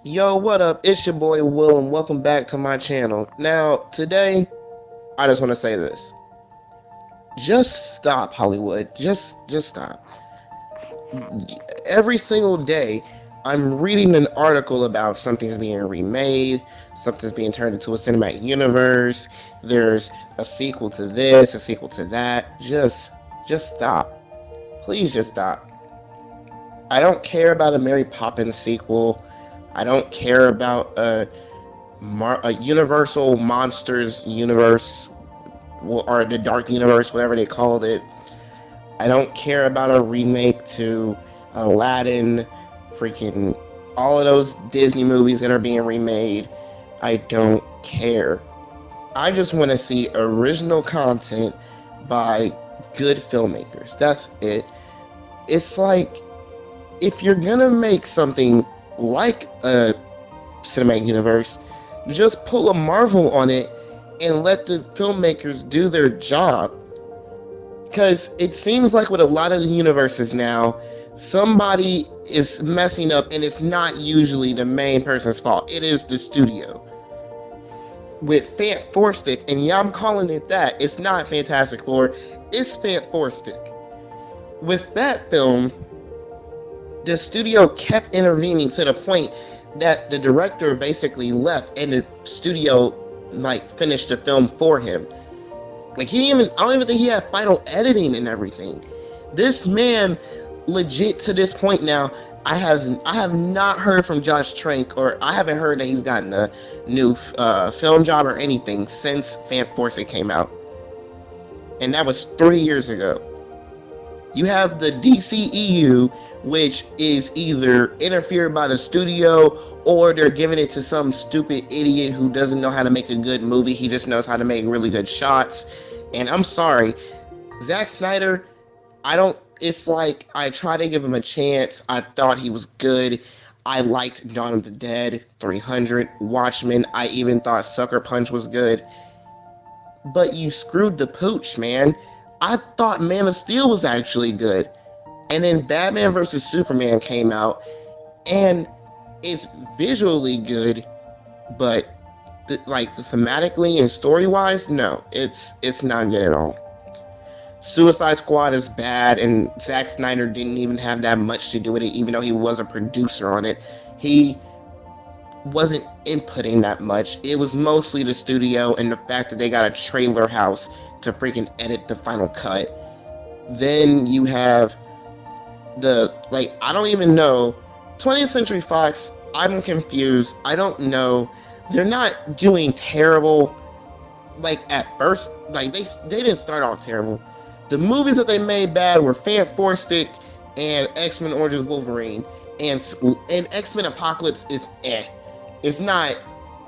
Yo, what up? It's your boy Will, and welcome back to my channel. Now, today, I just want to say this. Just stop, Hollywood. Just stop. Every single day, I'm reading an article about something's being remade, something's being turned into a cinematic universe, there's a sequel to this, a sequel to that. Just stop. Please just stop. I don't care about a Mary Poppins sequel. I don't care about a Universal Monsters universe or the Dark Universe, whatever they called it. I don't care about a remake to Aladdin, freaking all of those Disney movies that are being remade. I don't care. I just want to see original content by good filmmakers. That's it. It's like, if you're gonna make something like a cinematic universe, just pull a Marvel on it and let the filmmakers do their job. Because it seems like with a lot of the universes now, somebody is messing up, and it's not usually the main person's fault. It is the studio. With Fant4stic, and yeah, I'm calling it that, it's not Fantastic Four, it's Fant4stic. With that film, the studio kept intervening to the point that the director basically left and the studio finished the film for him. I don't even think he had final editing and everything. This man, legit to this point now, I have not heard from Josh Trank, or I haven't heard that he's gotten a new film job or anything since Fant4stic came out. And that was 3 years ago. You have the DCEU, which is either interfered by the studio or they're giving it to some stupid idiot who doesn't know how to make a good movie. He just knows how to make really good shots. And I'm sorry, Zack Snyder, it's like, I tried to give him a chance. I thought he was good. I liked Dawn of the Dead, 300, Watchmen. I even thought Sucker Punch was good. But you screwed the pooch, man. I thought Man of Steel was actually good. And then Batman vs. Superman came out, and it's visually good, but thematically and story-wise, no, it's not good at all. Suicide Squad is bad, and Zack Snyder didn't even have that much to do with it, even though he was a producer on it. He wasn't inputting that much. It was mostly the studio and the fact that they got a trailer house to freaking edit the final cut. Then you have I don't even know, 20th Century Fox, I'm confused. I don't know. They're not doing terrible, at first. They didn't start off terrible. The movies that they made bad were Fant4stic and X-Men Origins Wolverine. And X-Men Apocalypse is eh. It's not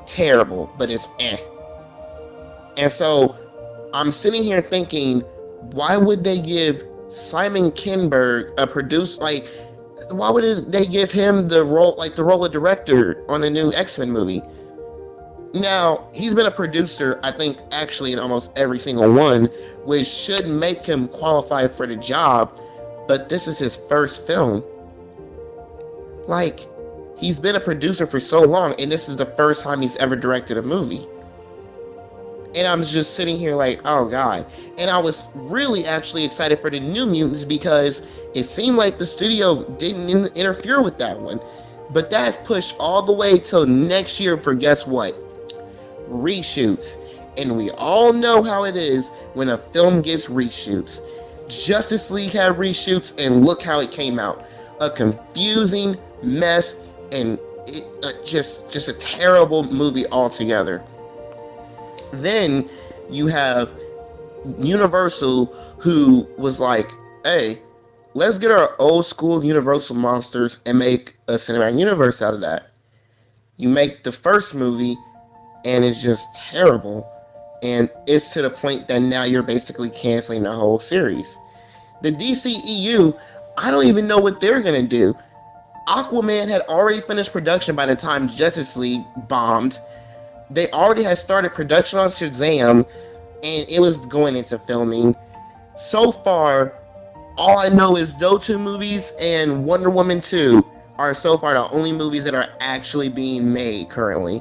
terrible, but it's eh. And so, I'm sitting here thinking, why would they give Simon Kinberg a producer? Why would they give him the role of director on the new X-Men movie? Now, he's been a producer, I think, actually in almost every single one, which should make him qualified for the job, but this is his first film. He's been a producer for so long, and this is the first time he's ever directed a movie. And I'm just sitting here oh god. And I was really actually excited for the New Mutants because it seemed like the studio didn't interfere with that one. But that's pushed all the way till next year for, guess what? Reshoots. And we all know how it is when a film gets reshoots. Justice League had reshoots, and look how it came out. A confusing mess, and just a terrible movie altogether. Then you have Universal, who was like, hey, let's get our old school Universal monsters and make a cinematic universe out of that. You make the first movie, and it's just terrible. And it's to the point that now you're basically canceling the whole series. The DCEU, I don't even know what they're going to do. Aquaman had already finished production by the time Justice League bombed. They already had started production on Shazam, and it was going into filming. So far, all I know is those two movies and Wonder Woman 2 are so far the only movies that are actually being made currently.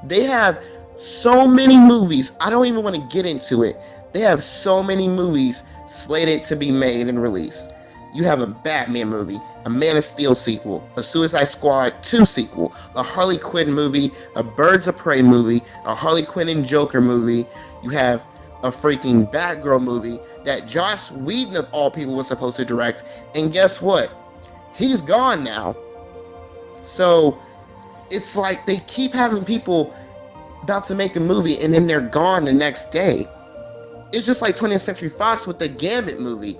They have so many movies, I don't even want to get into it. They have so many movies slated to be made and released. You have a Batman movie, a Man of Steel sequel, a Suicide Squad 2 sequel, a Harley Quinn movie, a Birds of Prey movie, a Harley Quinn and Joker movie. You have a freaking Batgirl movie that Joss Whedon of all people was supposed to direct. And guess what? He's gone now. So it's like they keep having people about to make a movie and then they're gone the next day. It's just like 20th Century Fox with the Gambit movie.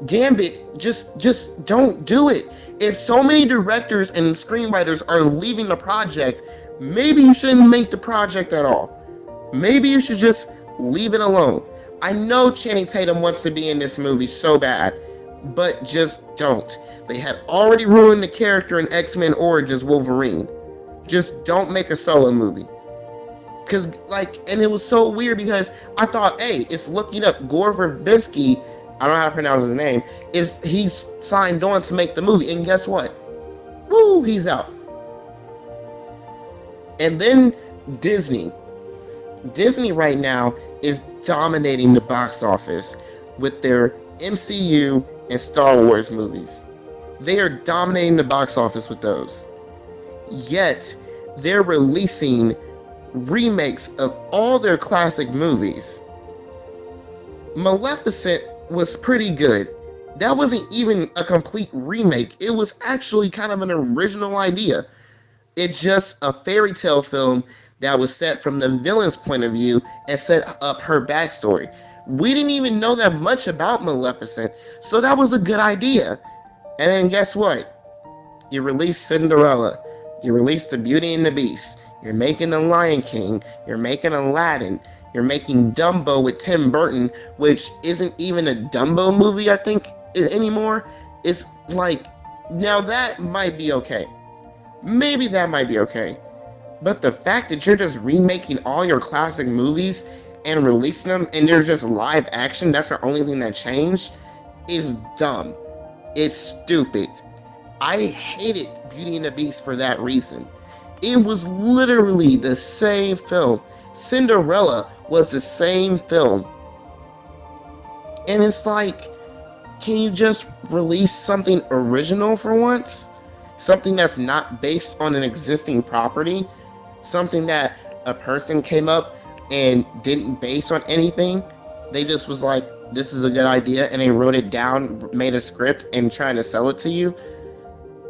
Gambit, just don't do it. If so many directors and screenwriters are leaving the project, maybe you shouldn't make the project at all. Maybe you should just leave it alone. I know Channing Tatum wants to be in this movie so bad, but just don't. They had already ruined the character in X-Men Origins Wolverine. Just don't make a solo movie. And it was so weird because I thought, hey, it's looking up Gore Verbinski, I don't know how to pronounce his name, he's signed on to make the movie, and guess what? Woo, he's out. And then Disney right now is dominating the box office with their MCU and Star Wars movies. They are dominating the box office with those. Yet, they're releasing remakes of all their classic movies. Maleficent was pretty good. That wasn't even a complete remake. It was actually kind of an original idea. It's just a fairy tale film that was set from the villain's point of view and set up her backstory. We didn't even know that much about Maleficent, so that was a good idea. And then guess what? You release Cinderella. You release The Beauty and the Beast. You're making The Lion King. You're making Aladdin. You're making Dumbo with Tim Burton, which isn't even a Dumbo movie, I think, anymore. It's like, now that might be okay. Maybe that might be okay. But the fact that you're just remaking all your classic movies and releasing them, and there's just live action, that's the only thing that changed, is dumb. It's stupid. I hated Beauty and the Beast for that reason. It was literally the same film. Cinderella was the same film. And it's like, can you just release something original for once? Something that's not based on an existing property? Something that a person came up and didn't base on anything? They just was like, this is a good idea, and they wrote it down, made a script, and trying to sell it to you?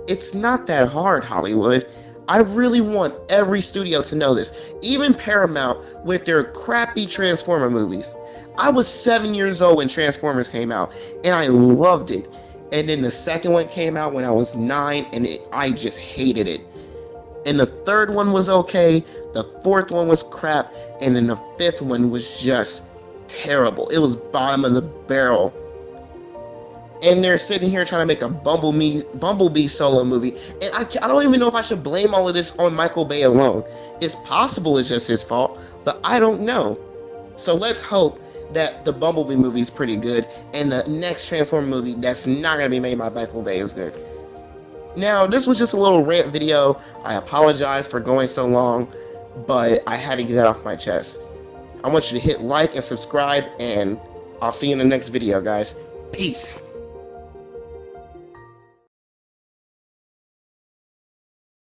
It's not that hard, Hollywood. I really want every studio to know this. Even Paramount with their crappy Transformer movies. I was 7 years old when Transformers came out, and I loved it. And then the second one came out when I was 9, and I just hated it. And the third one was okay, the fourth one was crap, and then the fifth one was just terrible. It was bottom of the barrel. And they're sitting here trying to make a Bumblebee solo movie. And I don't even know if I should blame all of this on Michael Bay alone. It's possible it's just his fault, but I don't know. So let's hope that the Bumblebee movie is pretty good, and the next Transformer movie that's not going to be made by Michael Bay is good. Now, this was just a little rant video. I apologize for going so long, but I had to get that off my chest. I want you to hit like and subscribe, and I'll see you in the next video, guys. Peace.